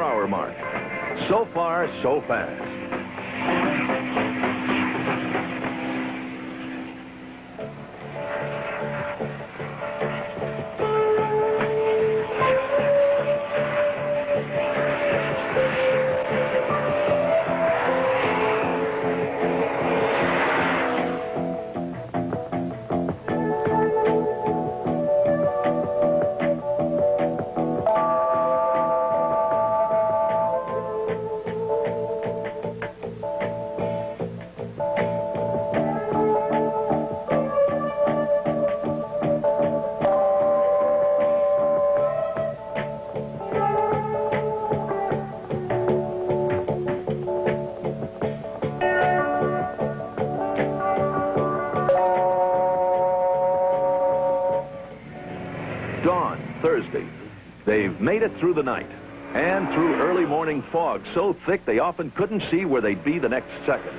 hour mark. So far, so fast. Dawn, Thursday. They've made it through the night and through early morning fog so thick they often couldn't see where they'd be the next second.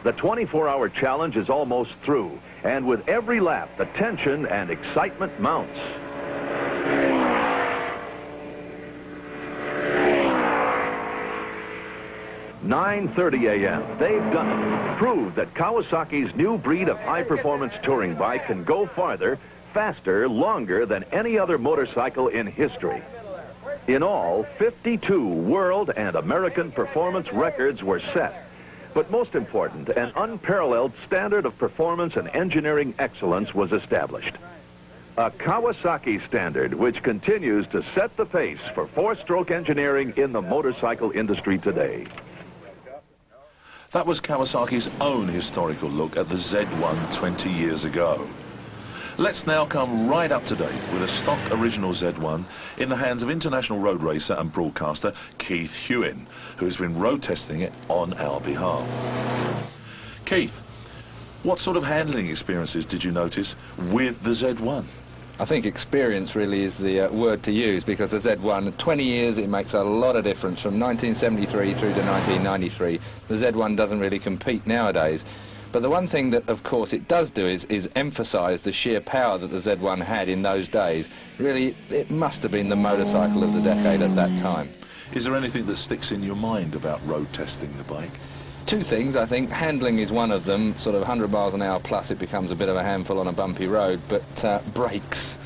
The 24-hour challenge is almost through, and with every lap, the tension and excitement mounts. "9:30 a.m. They've done it. Proved that Kawasaki's new breed of high-performance touring bike can go farther, faster, longer than any other motorcycle in history. In all, 52 world and American performance records were set. But most important, an unparalleled standard of performance and engineering excellence was established. A Kawasaki standard which continues to set the pace for four-stroke engineering in the motorcycle industry today." That was Kawasaki's own historical look at the Z1 20 years ago. Let's now come right up to date with a stock original Z1 in the hands of international road racer and broadcaster Keith Hewin, who has been road testing it on our behalf. Keith, what sort of handling experiences did you notice with the Z1? I think experience really is the word to use, because the Z1, 20 years, it makes a lot of difference. From 1973 through to 1993, the Z1 doesn't really compete nowadays. But the one thing that, of course, it does do is emphasise the sheer power that the Z1 had in those days. Really, it must have been the motorcycle of the decade at that time. Is there anything that sticks in your mind about road testing the bike? Two things, I think. Handling is one of them. Sort of 100 miles an hour plus, it becomes a bit of a handful on a bumpy road. But brakes.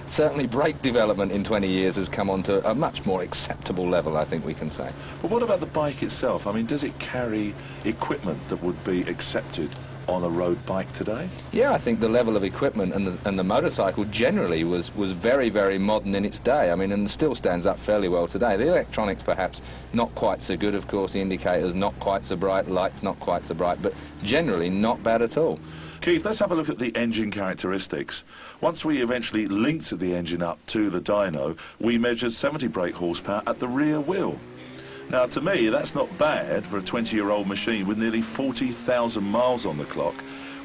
Certainly brake development in 20 years has come on to a much more acceptable level, I think we can say. But what about the bike itself? I mean, does it carry equipment that would be accepted on a road bike today? Yeah, I think the level of equipment and the motorcycle generally was very, very modern in its day. I mean, and still stands up fairly well today. The electronics perhaps not quite so good, of course, the indicators not quite so bright, lights not quite so bright, but generally not bad at all. Keith, let's have a look at the engine characteristics. Once we eventually linked the engine up to the dyno, we measured 70 brake horsepower at the rear wheel. Now, to me, that's not bad for a 20-year-old machine with nearly 40,000 miles on the clock,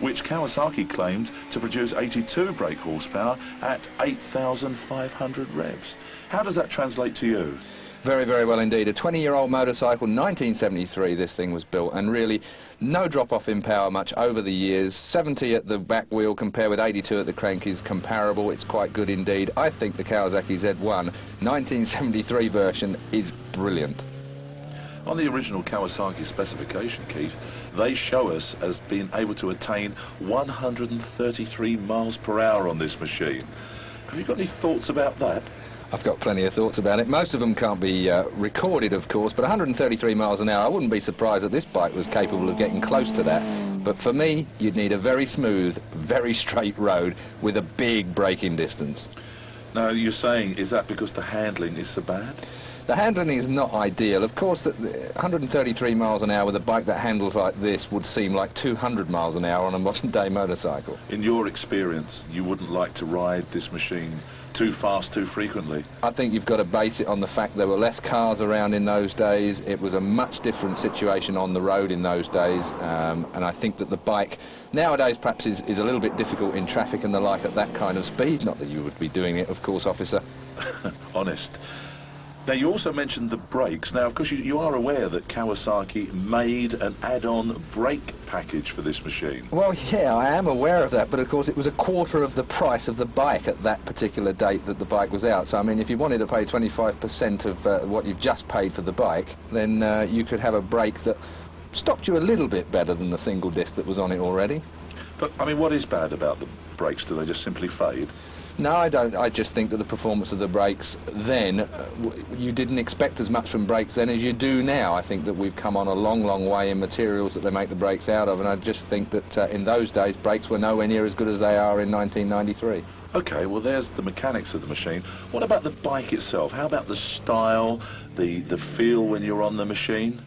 which Kawasaki claimed to produce 82 brake horsepower at 8,500 revs. How does that translate to you? Very, very well indeed. A 20-year-old motorcycle, 1973 this thing was built, and really no drop-off in power much over the years. 70 at the back wheel compared with 82 at the crank is comparable. It's quite good indeed. I think the Kawasaki Z1 1973 version is brilliant. On the original Kawasaki specification, Keith, they show us as being able to attain 133 miles per hour on this machine. Have you got any thoughts about that? I've got plenty of thoughts about it. Most of them can't be recorded, of course, but 133 miles an hour, I wouldn't be surprised that this bike was capable of getting close to that. But for me, you'd need a very smooth, very straight road with a big braking distance. Now, you're saying, is that because the handling is so bad? The handling is not ideal. Of course, that 133 miles an hour with a bike that handles like this would seem like 200 miles an hour on a modern-day motorcycle. In your experience, you wouldn't like to ride this machine too fast, too frequently? I think you've got to base it on the fact there were less cars around in those days. It was a much different situation on the road in those days, and I think that the bike nowadays perhaps is a little bit difficult in traffic and the like at that kind of speed. Not that you would be doing it, of course, officer. Honest. Now, you also mentioned the brakes. Now, of course, you are aware that Kawasaki made an add-on brake package for this machine. Well, yeah, I am aware of that, but of course it was a quarter of the price of the bike at that particular date that the bike was out. So, I mean, if you wanted to pay 25% of what you've just paid for the bike, then you could have a brake that stopped you a little bit better than the single disc that was on it already. But, I mean, what is bad about the brakes? Do they just simply fade? No, I don't. I just think that the performance of the brakes then, you didn't expect as much from brakes then as you do now. I think that we've come on a long, long way in materials that they make the brakes out of, and I just think that in those days, brakes were nowhere near as good as they are in 1993. Okay, well, there's the mechanics of the machine. What about the bike itself? How about the style, the feel when you're on the machine?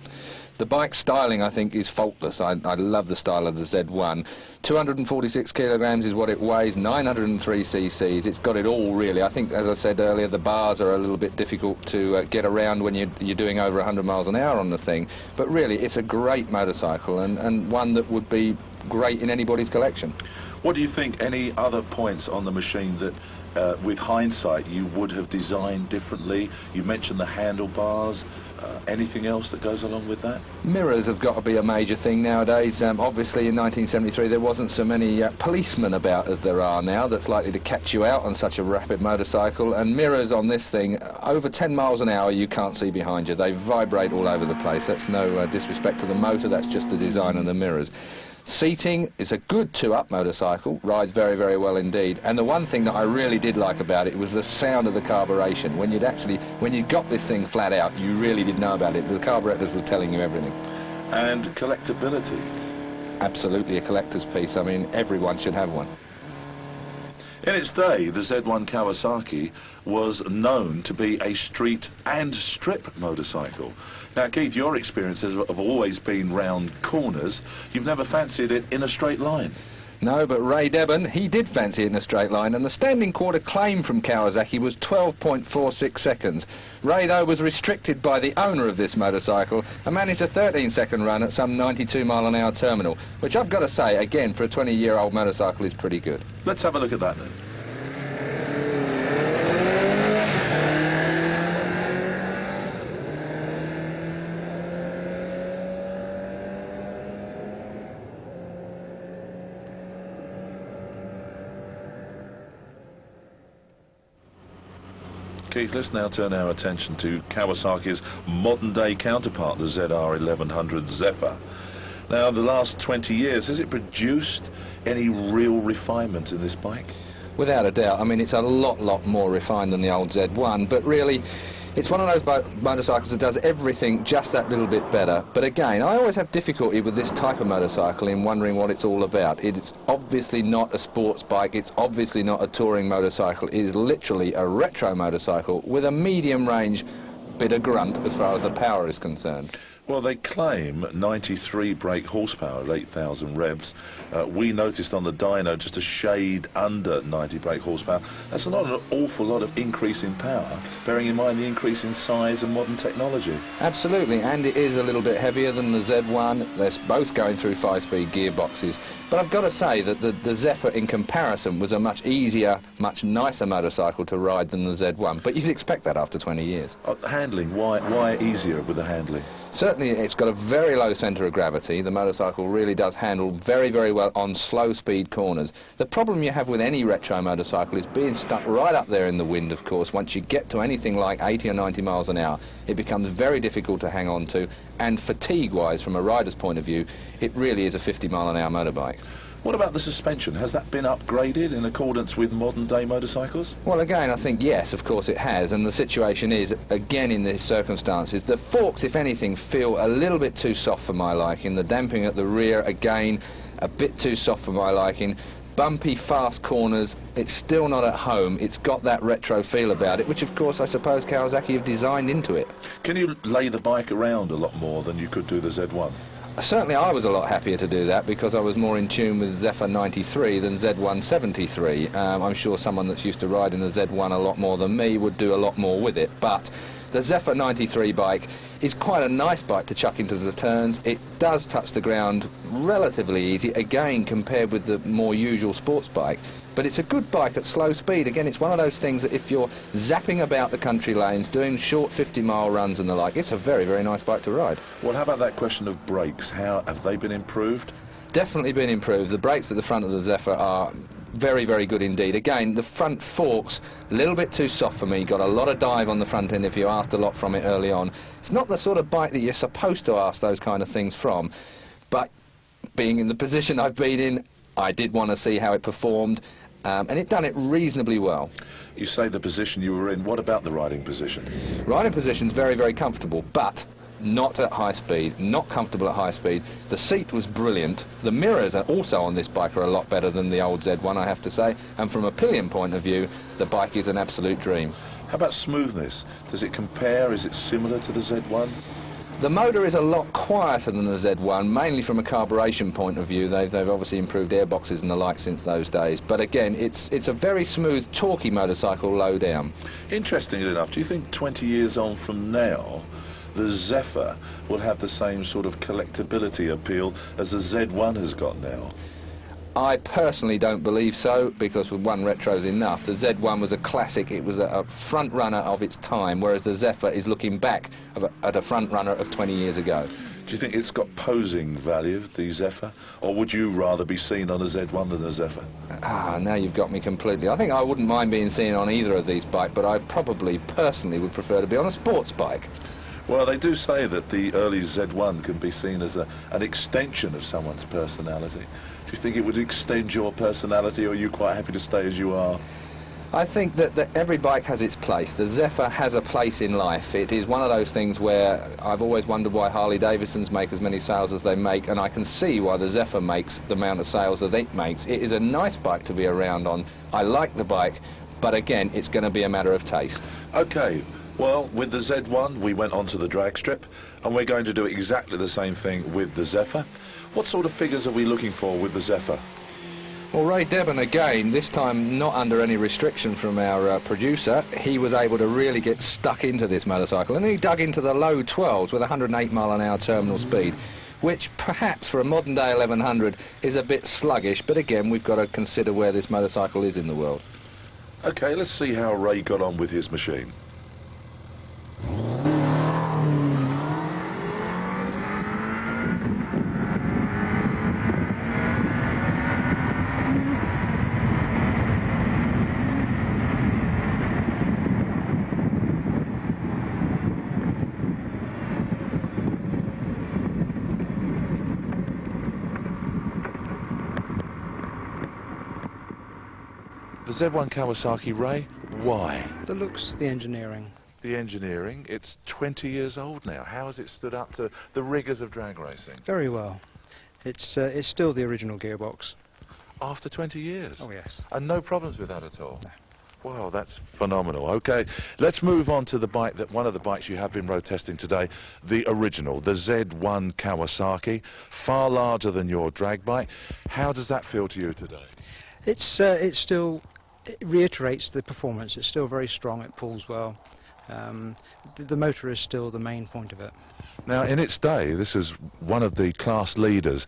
The bike styling, I think, is faultless. I love the style of the Z1. 246 kilograms is what it weighs, 903 cc's. It's got it all, really. I think, as I said earlier, the bars are a little bit difficult to get around when you're doing over 100 miles an hour on the thing. But really, it's a great motorcycle and one that would be great in anybody's collection. What do you think, any other points on the machine that, with hindsight, you would have designed differently? You mentioned the handlebars. Anything else that goes along with that? Mirrors have got to be a major thing nowadays. Obviously, in 1973, there wasn't so many policemen about as there are now that's likely to catch you out on such a rapid motorcycle. And mirrors on this thing, over 10 miles an hour, you can't see behind you. They vibrate all over the place. That's no disrespect to the motor, that's just the design of the mirrors. Seating is a good two-up motorcycle, rides very, very well indeed. And the one thing that I really did like about it was the sound of the carburation. When you got this thing flat out, you really did know about it. The carburetors were telling you everything. And collectability. Absolutely a collector's piece. I mean, everyone should have one. In its day, the Z1 Kawasaki was known to be a street and strip motorcycle. Now, Keith, your experiences have always been round corners. You've never fancied it in a straight line. No, but Ray Debon, he did fancy it in a straight line, and the standing quarter claim from Kawasaki was 12.46 seconds. Ray, though, was restricted by the owner of this motorcycle and managed a 13-second run at some 92-mile-an-hour terminal, which I've got to say, again, for a 20-year-old motorcycle is pretty good. Let's have a look at that then. Keith, let's now turn our attention to Kawasaki's modern-day counterpart, the ZR1100 Zephyr. Now, the last 20 years, has it produced any real refinement in this bike? Without a doubt. I mean, it's a lot more refined than the old Z1, but really, it's one of those motorcycles that does everything just that little bit better. But again, I always have difficulty with this type of motorcycle in wondering what it's all about. It's obviously not a sports bike, it's obviously not a touring motorcycle, it is literally a retro motorcycle with a medium range bit of grunt as far as the power is concerned. Well, they claim 93 brake horsepower at 8,000 revs. We noticed on the dyno just a shade under 90 brake horsepower. That's not an awful lot of increase in power, bearing in mind the increase in size and modern technology. Absolutely, and it is a little bit heavier than the Z1. They're both going through 5-speed gearboxes. But I've got to say that the Zephyr, in comparison, was a much easier, much nicer motorcycle to ride than the Z1. But you'd expect that after 20 years. Handling, why easier with the handling? Certainly, it's got a very low centre of gravity. The motorcycle really does handle very, very well on slow-speed corners. The problem you have with any retro motorcycle is being stuck right up there in the wind, of course. Once you get to anything like 80 or 90 miles an hour, it becomes very difficult to hang on to. And fatigue-wise, from a rider's point of view, it really is a 50-mile-an-hour motorbike. What about the suspension? Has that been upgraded in accordance with modern-day motorcycles? Well, again, I think yes, of course it has, and the situation is, again, in these circumstances, the forks, if anything, feel a little bit too soft for my liking. The damping at the rear, again, a bit too soft for my liking. Bumpy, fast corners, it's still not at home. It's got that retro feel about it, which, of course, I suppose Kawasaki have designed into it. Can you lay the bike around a lot more than you could do the Z1? Certainly I was a lot happier to do that because I was more in tune with Zephyr 93 than Z1 73. I'm sure someone that's used to riding the Z1 a lot more than me would do a lot more with it, but the Zephyr 93 bike is quite a nice bike to chuck into the turns. It does touch the ground relatively easy, again compared with the more usual sports bike, but it's a good bike at slow speed. Again, it's one of those things that if you're zapping about the country lanes, doing short 50-mile runs and the like, it's a very, very nice bike to ride. Well, how about that question of brakes? How have they been improved? Definitely been improved. The brakes at the front of the Zephyr are very, very good indeed. Again, the front forks, a little bit too soft for me. Got a lot of dive on the front end if you asked a lot from it early on. It's not the sort of bike that you're supposed to ask those kind of things from, but being in the position I've been in, I did want to see how it performed, and it done it reasonably well. You say the position you were in. What about the riding position? Riding position's very, very comfortable, but not at high speed, not comfortable at high speed. The seat was brilliant. The mirrors are also on this bike are a lot better than the old Z1, I have to say, and from a pillion point of view, the bike is an absolute dream. How about smoothness? Does it compare? Is it similar to the Z1? The motor is a lot quieter than the Z1, mainly from a carburation point of view. They've obviously improved airboxes and the like since those days. But again, it's a very smooth, torquey motorcycle low down. Interestingly enough, do you think 20 years on from now, the Zephyr will have the same sort of collectability appeal as the Z1 has got now? I personally don't believe so, because with one retro's enough. The Z1 was a classic. It was a front runner of its time, whereas the Zephyr is looking back at a front runner of 20 years ago. Do you think it's got posing value, the Zephyr, or would you rather be seen on a Z1 than a Zephyr? Now you've got me completely. I think I wouldn't mind being seen on either of these bikes, but I probably personally would prefer to be on a sports bike. Well, they do say that the early Z1 can be seen as an extension of someone's personality. Do you think it would extend your personality, or are you quite happy to stay as you are? I think that every bike has its place. The Zephyr has a place in life. It is one of those things where I've always wondered why Harley-Davidsons make as many sales as they make, and I can see why the Zephyr makes the amount of sales that it makes. It is a nice bike to be around on. I like the bike, but again, it's going to be a matter of taste. Okay. Well, with the Z1, we went onto the drag strip, and we're going to do exactly the same thing with the Zephyr. What sort of figures are we looking for with the Zephyr? Well, Ray Debon, again, this time not under any restriction from our producer, he was able to really get stuck into this motorcycle, and he dug into the low 12s with 108 mile an hour terminal speed, which perhaps for a modern day 1100 is a bit sluggish, but again, we've got to consider where this motorcycle is in the world. Okay, let's see how Ray got on with his machine. The Z1 Kawasaki, Ray, why? The looks, the engineering. The engineering, it's 20 years old now. How has it stood up to the rigours of drag racing? Very well. It's still the original gearbox. After 20 years? Oh, yes. And no problems with that at all? No. Wow, that's phenomenal. Okay, let's move on to the bike, one of the bikes you have been road testing today, the original, the Z1 Kawasaki, far larger than your drag bike. How does that feel to you today? It's still, it reiterates the performance. It's still very strong. It pulls well. The motor is still the main point of it. Now, in its day, this is one of the class leaders.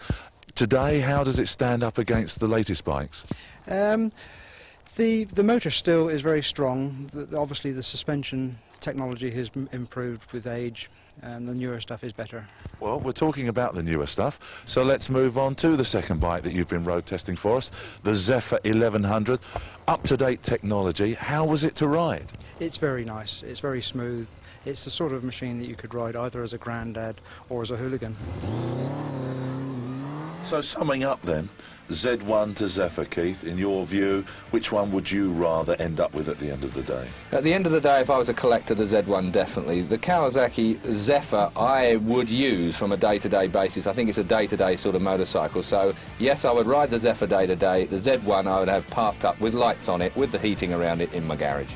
Today, how does it stand up against the latest bikes? The motor still is very strong. Obviously, the suspension technology has improved with age, and the newer stuff is better. Well, we're talking about the newer stuff, so let's move on to the second bike that you've been road testing for us, the Zephyr 1100. Up-to-date technology. How was it to ride? It's very nice. It's very smooth. It's the sort of machine that you could ride either as a granddad or as a hooligan. So summing up then, Z1 to Zephyr, Keith, in your view, which one would you rather end up with at the end of the day? At the end of the day, if I was a collector, the Z1 definitely. The Kawasaki Zephyr I would use from a day-to-day basis. I think it's a day-to-day sort of motorcycle. So yes, I would ride the Zephyr day-to-day. The Z1 I would have parked up with lights on it, with the heating around it in my garage.